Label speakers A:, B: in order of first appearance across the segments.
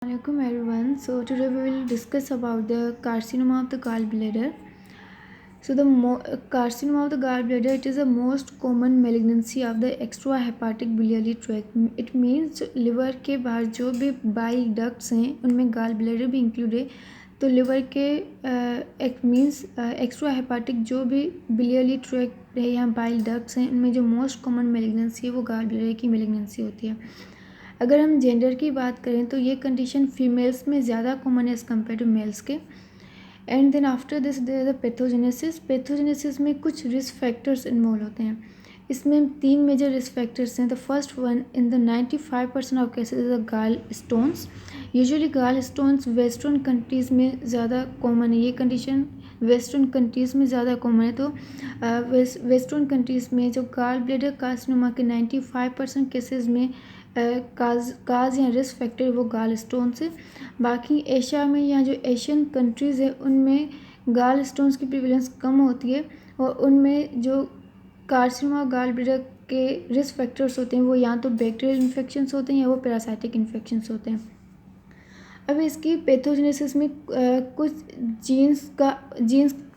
A: Assalamualaikum everyone. So today we will discuss about the carcinoma of the gallbladder. So the carcinoma of the gallbladder, it is the most common malignancy of the extrahepatic biliary tract. It means liver के बाहर जो भी bile ducts हैं उनमें gallbladder भी include है. तो liver के एक मीन्स एक्स्ट्रा हेपाटिक जो भी बिलियरी ट्रैक्ट है या बाइल डक्ट्स हैं उनमें जो मोस्ट कॉमन मेलिग्नेंसी है वो गॉलब्लैडर की मेलिग्नेंसी होती है. अगर हम जेंडर की बात करें तो ये कंडीशन फीमेल्स में ज़्यादा कॉमन है एज़ कम्पेयर टू मेल्स के. And then after this there the pathogenesis में कुछ रिस्क फैक्टर्स इन्वॉल्व होते हैं. इसमें 3 मेजर रिस्क फैक्टर्स हैं. The first one in the 95% of cases the gall stones. Usually gall stones western countries में ज़्यादा common है. ये कंडीशन वेस्टर्न कंट्रीज़ में ज़्यादा कॉमन है. तो वेस्टर्न कंट्रीज़ में जो गाल ब्लैडर कार्सिनोमा के 95% केसेस में काज या रिस्क फैक्टर वो गाल स्टोन्स है. बाकी एशिया में या जो एशियन कंट्रीज़ है उनमें गाल स्टोन्स की प्रिवेलेंस कम होती है और उनमें जो कार्सिनोमा गाल ब्लैडर के रिस्क फैक्टर्स होते हैं वो या तो बैक्टीरियल इन्फेक्शंस होते हैं या वो पैरासाइटिक इन्फेक्शंस होते हैं. अब इसकी पैथोजेनेसिस में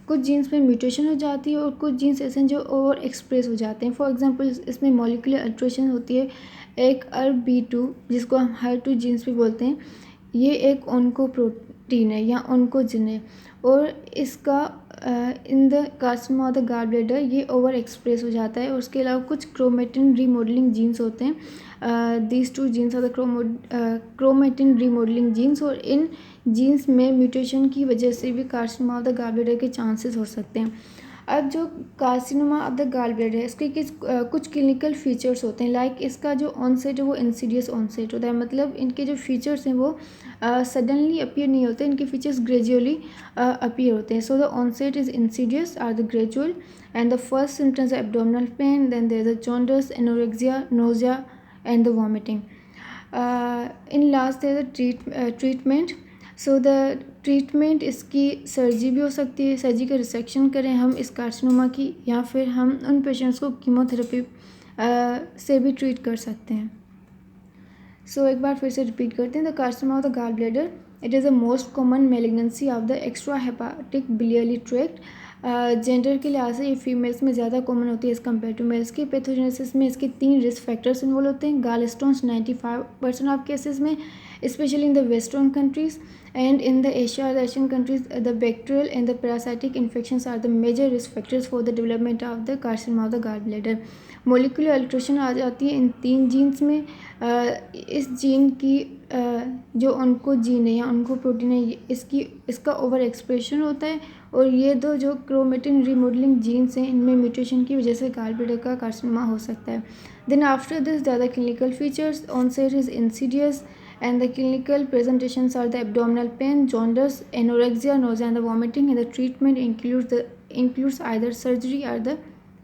A: कुछ जीन्स में म्यूटेशन हो जाती है और कुछ जीन्स ऐसे हैं जो ओवर एक्सप्रेस हो जाते हैं. फॉर एग्जांपल इसमें मॉलिक्यूलर अल्ट्रेशन होती है. एक ARB2 जिसको हम HER2 जीन्स भी बोलते हैं, ये एक ओंको प्रोटीन है या ओंकोजिन है और इसका in the carcinoma of the gall bladder ये ओवर एक्सप्रेस हो जाता है. और उसके अलावा कुछ क्रोमेटिन रीमॉडलिंग जीन्स होते हैं. These 2 genes are the chromatin remodelling genes और इन जीन्स में म्यूटेशन की वजह से भी carcinoma of the gall bladder के चांसेस हो सकते हैं. अब जो carcinoma of the gall bladder है इसके कुछ क्लिनिकल फीचर्स होते हैं. लाइक इसका जो ऑनसेट है वो इंसीडियस ऑनसेट होता है. मतलब इनके जो फीचर्स हैं वो सडनली अपीयर नहीं होते, इनके फीचर्स ग्रेजुअली अपीयर होते हैं. So the onset is insidious or the gradual and the first symptoms abdominal pain, then there is a jaundice, anorexia, nausea and the vomiting. In last there is treatment. So the treatment इसकी surgery भी हो सकती है, surgical resection करें हम इस carcinoma की, या फिर हम उन पेशेंट्स को कीमोथेरेपी से भी ट्रीट कर सकते हैं. सो एक बार फिर से रिपीट करते हैं. The carcinoma of the gall bladder, it is the most common malignancy of the extra hepatic biliary tract. Gender के लिहाज से ये फीमेल्स में ज़्यादा कॉमन होती है एज़ कम्पेयर टू मेल्स की. पैथोजेनेसिस में इसके 3 रिस्क फैक्टर्स इन्वॉल्व होते हैं. गाल स्टोन्स 95% ऑफ केसेस में, especially in the western countries, and in the Asian countries the bacterial and the parasitic infections are the major risk factors for the development of the carcinoma of the gallbladder. Molecular alteration आ जाती है इन 3 jeans में. इस gene की जो उनको gene है या उनको प्रोटीन है इसका ओवर एक्सप्रेशन होता है और ये दो जो क्रोमेटिन रीमॉडलिंग जीन्स हैं इनमें म्यूटेशन की वजह से गॉलब्लैडर का कार्सिनोमा हो सकता है. Then after this the other clinical features. Onset is insidious and the clinical presentations are the abdominal pain, jaundice, anorexia, nausea and the vomiting, and the treatment includes either surgery or the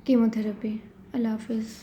A: chemotherapy. Allah Hafiz.